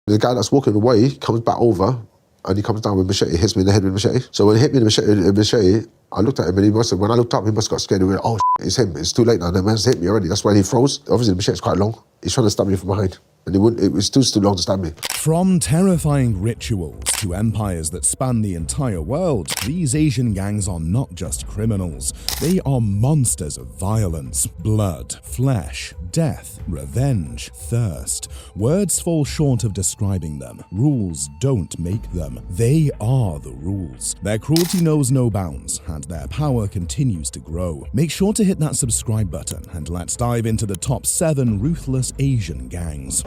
The guy that's walking away comes back over and he comes down with machete, hits me in the head with machete. So when he hit me in the machete, I looked at him and when I looked up, he must have got scared. He went, oh, it's him. It's too late now. The man's hit me already. That's why he froze. Obviously, the machete's quite long. He's trying to stab me from behind. And it was too long to stab me. From terrifying rituals to empires that span the entire world, these Asian gangs are not just criminals. They are monsters of violence, blood, flesh, death, revenge, thirst. Words fall short of describing them. Rules don't make them. They are the rules. Their cruelty knows no bounds, and their power continues to grow. Make sure to hit that subscribe button, and let's dive into the top 7 ruthless Asian gangs.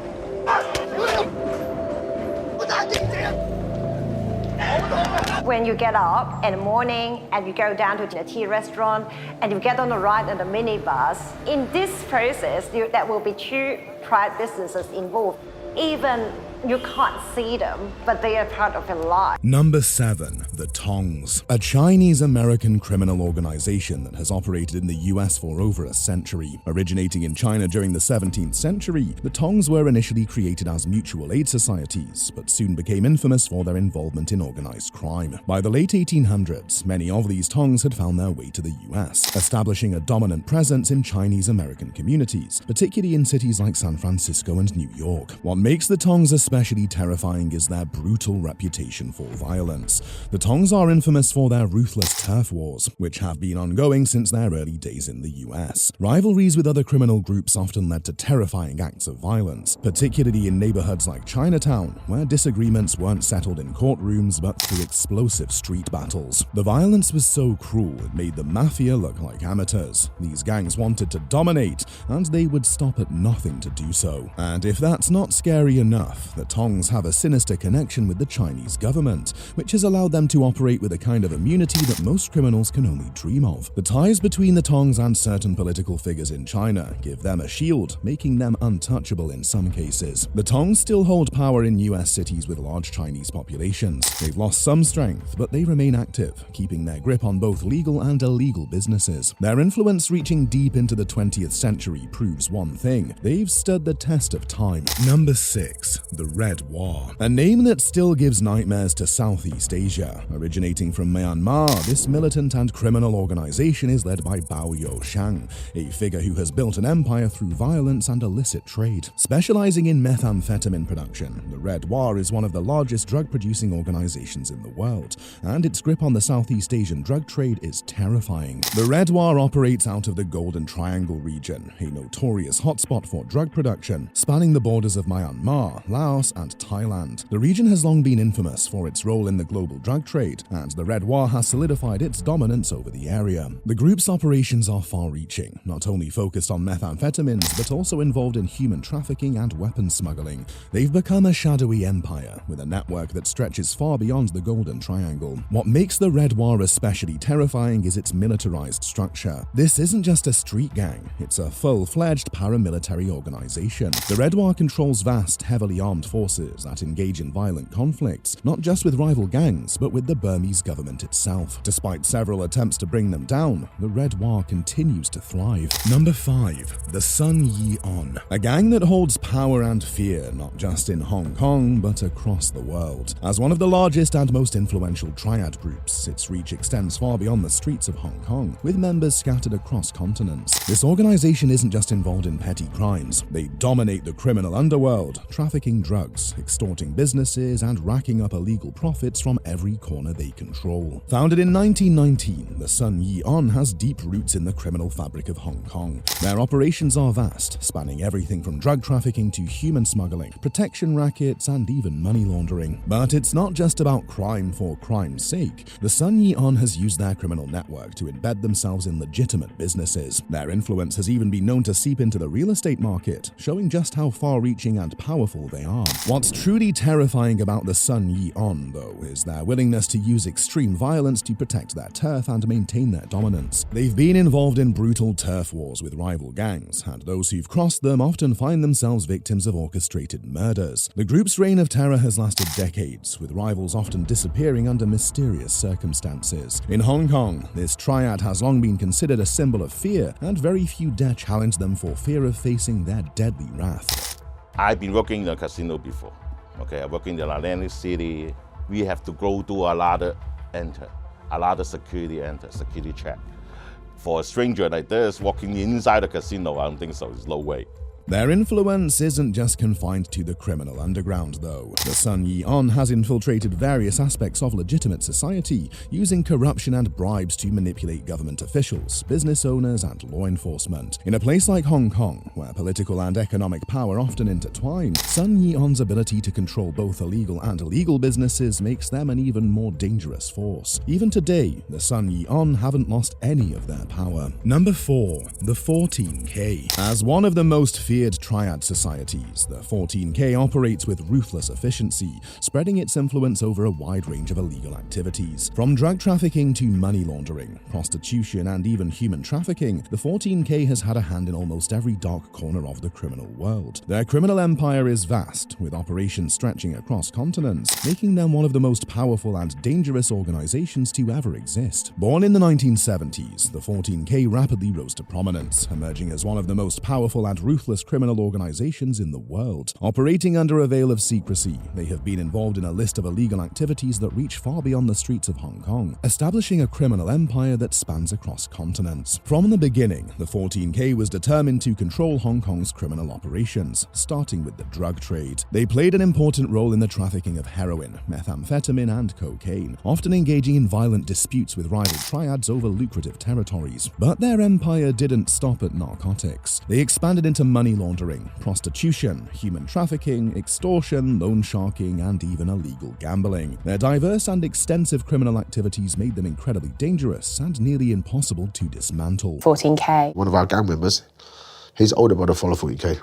When you get up in the morning and you go down to the tea restaurant and you get on the ride in the minibus, in this process, there will be 2 Triad businesses involved. Even you can't see them, but they are part of your life. Number 7. The Tongs. A Chinese-American criminal organization that has operated in the US for over a century. Originating in China during the 17th century, the Tongs were initially created as mutual aid societies, but soon became infamous for their involvement in organized crime. By the late 1800s, many of these Tongs had found their way to the US, establishing a dominant presence in Chinese-American communities, particularly in cities like San Francisco and New York. What makes the Tongs especially terrifying is their brutal reputation for violence. The Tongs are infamous for their ruthless turf wars, which have been ongoing since their early days in the US. Rivalries with other criminal groups often led to terrifying acts of violence, particularly in neighborhoods like Chinatown, where disagreements weren't settled in courtrooms but through explosive street battles. The violence was so cruel it made the Mafia look like amateurs. These gangs wanted to dominate, and they would stop at nothing to do so. And if that's not scary enough, the Tongs have a sinister connection with the Chinese government, which has allowed them to operate with a kind of immunity that most criminals can only dream of. The ties between the Tongs and certain political figures in China give them a shield, making them untouchable in some cases. The Tongs still hold power in US cities with large Chinese populations. They've lost some strength, but they remain active, keeping their grip on both legal and illegal businesses. Their influence reaching deep into the 20th century proves one thing: they've stood the test of time. Number 6. The Red War. A name that still gives nightmares to Southeast Asia. Originating from Myanmar, this militant and criminal organization is led by Bao Youshang, a figure who has built an empire through violence and illicit trade. Specializing in methamphetamine production, the Red War is one of the largest drug-producing organizations in the world, and its grip on the Southeast Asian drug trade is terrifying. The Red War operates out of the Golden Triangle region, a notorious hotspot for drug production, spanning the borders of Myanmar, Laos, and Thailand. The region has long been infamous for its role in the global drug trade, and the Red War has solidified its dominance over the area. The group's operations are far-reaching, not only focused on methamphetamines, but also involved in human trafficking and weapons smuggling. They've become a shadowy empire, with a network that stretches far beyond the Golden Triangle. What makes the Red War especially terrifying is its militarized structure. This isn't just a street gang, it's a full-fledged paramilitary organization. The Red War controls vast, heavily armed forces that engage in violent conflicts, not just with rival gangs, but with the Burmese government itself. Despite several attempts to bring them down, the Red War continues to thrive. Number 5. The Sun Yee-on. A gang that holds power and fear not just in Hong Kong, but across the world. As one of the largest and most influential Triad groups, its reach extends far beyond the streets of Hong Kong, with members scattered across continents. This organization isn't just involved in petty crimes. They dominate the criminal underworld, trafficking drugs, extorting businesses, and racking up illegal profits from every corner they control. Founded in 1919, the Sun Yee-on has deep roots in the criminal fabric of Hong Kong. Their operations are vast, spanning everything from drug trafficking to human smuggling, protection rackets, and even money laundering. But it's not just about crime for crime's sake. The Sun Yee-on has used their criminal network to embed themselves in legitimate businesses. Their influence has even been known to seep into the real estate market, showing just how far-reaching and powerful they are. What's truly terrifying about the Sun Yee-on, though, is their willingness to use extreme violence to protect their turf and maintain their dominance. They've been involved in brutal turf wars with rival gangs, and those who've crossed them often find themselves victims of orchestrated murders. The group's reign of terror has lasted decades, with rivals often disappearing under mysterious circumstances. In Hong Kong, this triad has long been considered a symbol of fear, and very few dare challenge them for fear of facing their deadly wrath. I've been working in a casino before. Okay, I work in the Atlantic City. We have to go through a lot of security check. For a stranger like this walking inside the casino, I don't think so. There's no way. Their influence isn't just confined to the criminal underground, though. The Sun Yi-on has infiltrated various aspects of legitimate society, using corruption and bribes to manipulate government officials, business owners, and law enforcement. In a place like Hong Kong, where political and economic power often intertwine, Sun Yi-on's ability to control both illegal and legal businesses makes them an even more dangerous force. Even today, the Sun Yi-on haven't lost any of their power. Number 4. The 14K. As one of the most feared Triad societies, the 14K operates with ruthless efficiency, spreading its influence over a wide range of illegal activities. From drug trafficking to money laundering, prostitution, and even human trafficking, the 14K has had a hand in almost every dark corner of the criminal world. Their criminal empire is vast, with operations stretching across continents, making them one of the most powerful and dangerous organizations to ever exist. Born in the 1970s, the 14K rapidly rose to prominence, emerging as one of the most powerful and ruthless criminal organizations in the world. Operating under a veil of secrecy, they have been involved in a list of illegal activities that reach far beyond the streets of Hong Kong, establishing a criminal empire that spans across continents. From the beginning, the 14K was determined to control Hong Kong's criminal operations, starting with the drug trade. They played an important role in the trafficking of heroin, methamphetamine, and cocaine, often engaging in violent disputes with rival triads over lucrative territories. But their empire didn't stop at narcotics. They expanded into money laundering, prostitution, human trafficking, extortion, loan sharking, and even illegal gambling. Their diverse and extensive criminal activities made them incredibly dangerous and nearly impossible to dismantle. 14K. One of our gang members, his older brother followed 14K.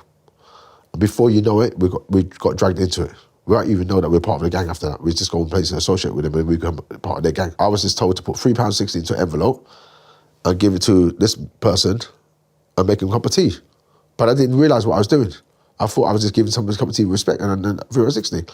And before you know it, we got dragged into it. We don't even know that we're part of the gang after that. We just go and place and associate with them and we become part of their gang. I was just told to put £3.60 into an envelope and give it to this person and make him a cup of tea. But I didn't realise what I was doing. I thought I was just giving someone a cup of tea with respect and then £3.60.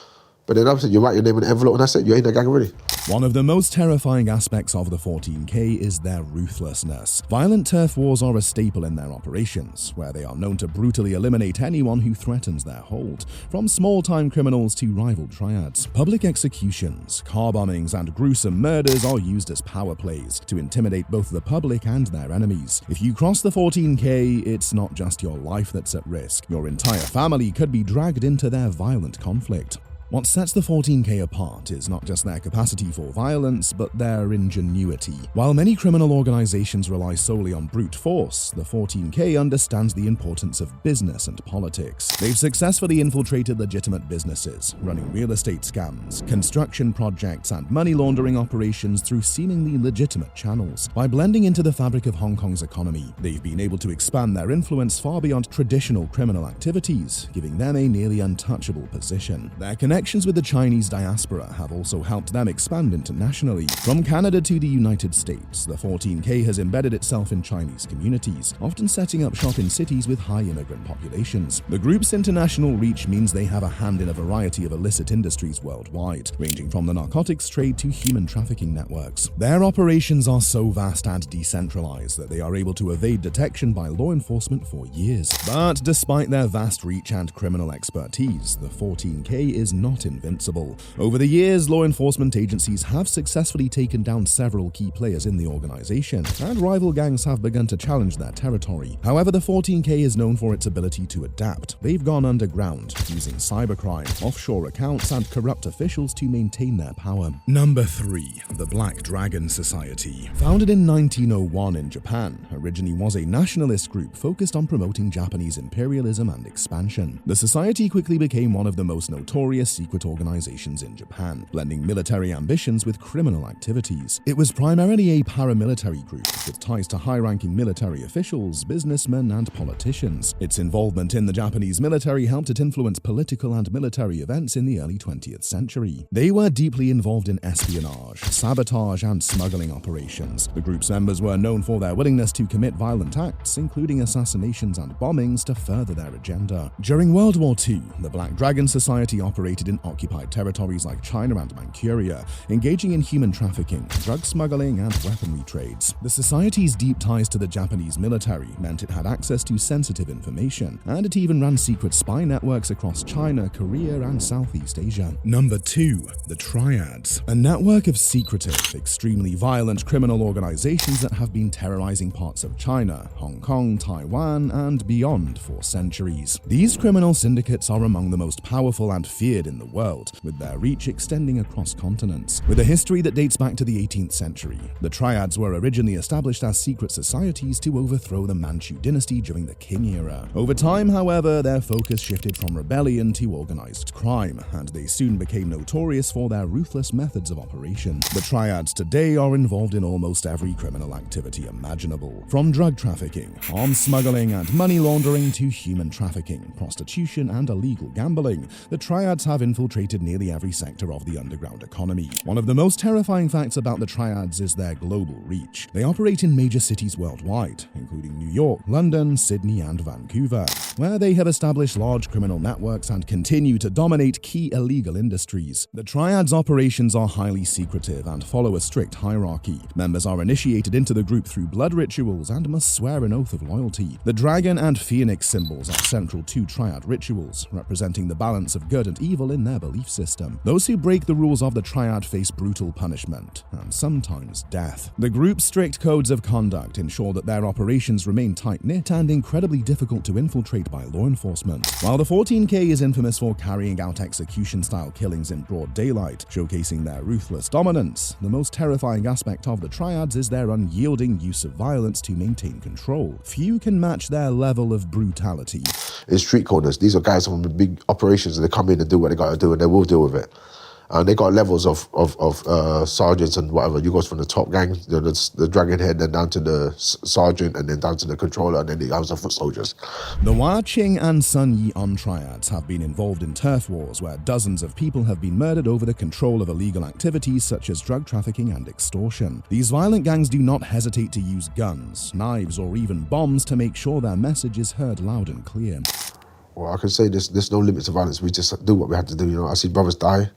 But then I said, you write your name in an envelope and that's it, you ain't in the gang already. One of the most terrifying aspects of the 14K is their ruthlessness. Violent turf wars are a staple in their operations, where they are known to brutally eliminate anyone who threatens their hold, from small-time criminals to rival triads. Public executions, car bombings, and gruesome murders are used as power plays to intimidate both the public and their enemies. If you cross the 14K, it's not just your life that's at risk. Your entire family could be dragged into their violent conflict. What sets the 14K apart is not just their capacity for violence, but their ingenuity. While many criminal organizations rely solely on brute force, the 14K understands the importance of business and politics. They've successfully infiltrated legitimate businesses, running real estate scams, construction projects, and money laundering operations through seemingly legitimate channels. By blending into the fabric of Hong Kong's economy, they've been able to expand their influence far beyond traditional criminal activities, giving them a nearly untouchable position. Their connections with the Chinese diaspora have also helped them expand internationally. From Canada to the United States, the 14K has embedded itself in Chinese communities, often setting up shop in cities with high immigrant populations. The group's international reach means they have a hand in a variety of illicit industries worldwide, ranging from the narcotics trade to human trafficking networks. Their operations are so vast and decentralized that they are able to evade detection by law enforcement for years. But despite their vast reach and criminal expertise, the 14K is not invincible. Over the years, law enforcement agencies have successfully taken down several key players in the organization, and rival gangs have begun to challenge their territory. However, the 14K is known for its ability to adapt. They've gone underground, using cybercrime, offshore accounts, and corrupt officials to maintain their power. Number 3. The Black Dragon Society. Founded in 1901 in Japan, originally was a nationalist group focused on promoting Japanese imperialism and expansion. The society quickly became one of the most notorious secret organizations in Japan, blending military ambitions with criminal activities. It was primarily a paramilitary group with ties to high-ranking military officials, businessmen, and politicians. Its involvement in the Japanese military helped it influence political and military events in the early 20th century. They were deeply involved in espionage, sabotage, and smuggling operations. The group's members were known for their willingness to commit violent acts, including assassinations and bombings, to further their agenda. During World War II, the Black Dragon Society operated operated in occupied territories like China and Manchuria, engaging in human trafficking, drug smuggling, and weaponry trades. The society's deep ties to the Japanese military meant it had access to sensitive information, and it even ran secret spy networks across China, Korea, and Southeast Asia. Number 2. The Triads. A network of secretive, extremely violent criminal organizations that have been terrorizing parts of China, Hong Kong, Taiwan, and beyond for centuries. These criminal syndicates are among the most powerful and feared in the world, with their reach extending across continents. With a history that dates back to the 18th century, the Triads were originally established as secret societies to overthrow the Manchu dynasty during the Qing era. Over time, however, their focus shifted from rebellion to organized crime, and they soon became notorious for their ruthless methods of operation. The Triads today are involved in almost every criminal activity imaginable, from drug trafficking, arms smuggling, and money laundering to human trafficking, prostitution, and illegal gambling. The Triads have infiltrated nearly every sector of the underground economy. One of the most terrifying facts about the Triads is their global reach. They operate in major cities worldwide, including New York, London, Sydney, and Vancouver, where they have established large criminal networks and continue to dominate key illegal industries. The Triads' operations are highly secretive and follow a strict hierarchy. Members are initiated into the group through blood rituals and must swear an oath of loyalty. The dragon and phoenix symbols are central to Triad rituals, representing the balance of good and evil in their belief system. Those who break the rules of the Triad face brutal punishment, and sometimes death. The group's strict codes of conduct ensure that their operations remain tight-knit and incredibly difficult to infiltrate by law enforcement. While the 14K is infamous for carrying out execution-style killings in broad daylight, showcasing their ruthless dominance, the most terrifying aspect of the Triads is their unyielding use of violence to maintain control. Few can match their level of brutality. In street corners, these are guys from the big operations, and they come in and do what they got to do, and they will deal with it. And they got levels of sergeants and whatever. You go from the top gang, the dragon head, then down to the sergeant, and then down to the controller, and then the guys are foot soldiers. The Hua Qing and Sun Yi On Triads have been involved in turf wars where dozens of people have been murdered over the control of illegal activities such as drug trafficking and extortion. These violent gangs do not hesitate to use guns, knives, or even bombs to make sure their message is heard loud and clear. Well, I can say there's no limit to violence. We just do what we had to do. You know, I see brothers die.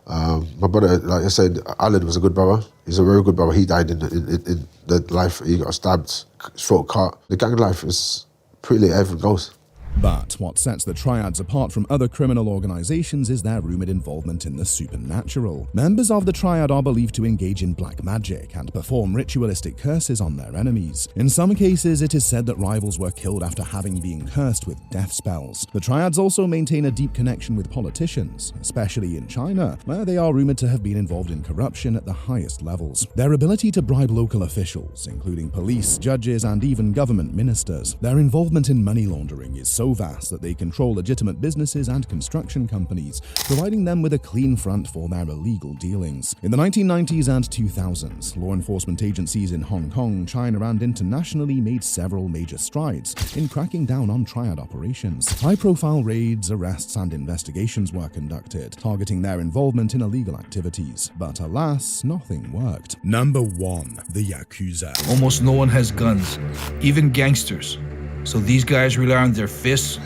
My brother, like I said, Alan was a good brother. He's a very good brother. He died in the life. He got stabbed, throat cut. The gang life is pretty everything goes. But what sets the Triads apart from other criminal organizations is their rumored involvement in the supernatural. Members of the Triad are believed to engage in black magic and perform ritualistic curses on their enemies. In some cases, it is said that rivals were killed after having been cursed with death spells. The Triads also maintain a deep connection with politicians, especially in China, where they are rumored to have been involved in corruption at the highest levels. Their ability to bribe local officials, including police, judges, and even government ministers. Their involvement in money laundering is so vast that they control legitimate businesses and construction companies, providing them with a clean front for their illegal dealings. In the 1990s and 2000s, law enforcement agencies in Hong Kong, China, and internationally made several major strides in cracking down on Triad operations. High-profile raids, arrests, and investigations were conducted, targeting their involvement in illegal activities. But alas, nothing worked. Number 1. The Yakuza. Almost no one has guns, even gangsters. So these guys rely on their fists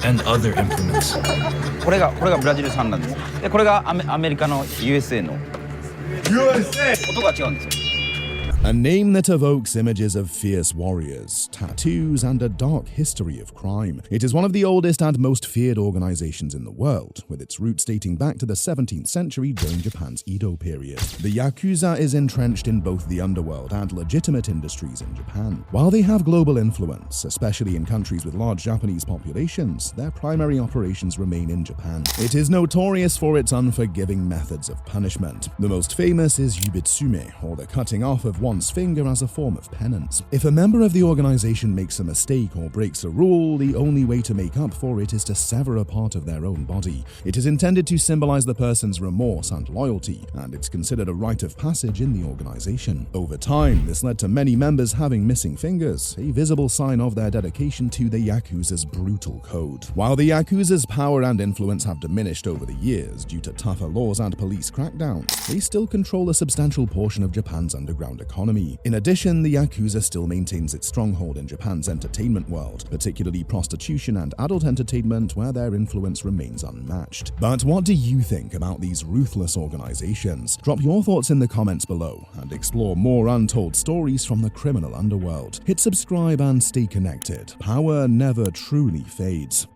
and other implements. これがブラジル産なんです。でこれがアメリカの USA の 音が違うんですよ。 A name that evokes images of fierce warriors, tattoos, and a dark history of crime. It is one of the oldest and most feared organizations in the world, with its roots dating back to the 17th century during Japan's Edo period. The Yakuza is entrenched in both the underworld and legitimate industries in Japan. While they have global influence, especially in countries with large Japanese populations, their primary operations remain in Japan. It is notorious for its unforgiving methods of punishment. The most famous is yubitsume, or the cutting off of one's finger as a form of penance. If a member of the organization makes a mistake or breaks a rule, the only way to make up for it is to sever a part of their own body. It is intended to symbolize the person's remorse and loyalty, and it's considered a rite of passage in the organization. Over time, this led to many members having missing fingers, a visible sign of their dedication to the Yakuza's brutal code. While the Yakuza's power and influence have diminished over the years due to tougher laws and police crackdowns, they still control a substantial portion of Japan's underground economy. economy. In addition, the Yakuza still maintains its stronghold in Japan's entertainment world, particularly prostitution and adult entertainment, where their influence remains unmatched. But what do you think about these ruthless organizations? Drop your thoughts in the comments below and explore more untold stories from the criminal underworld. Hit subscribe and stay connected. Power never truly fades.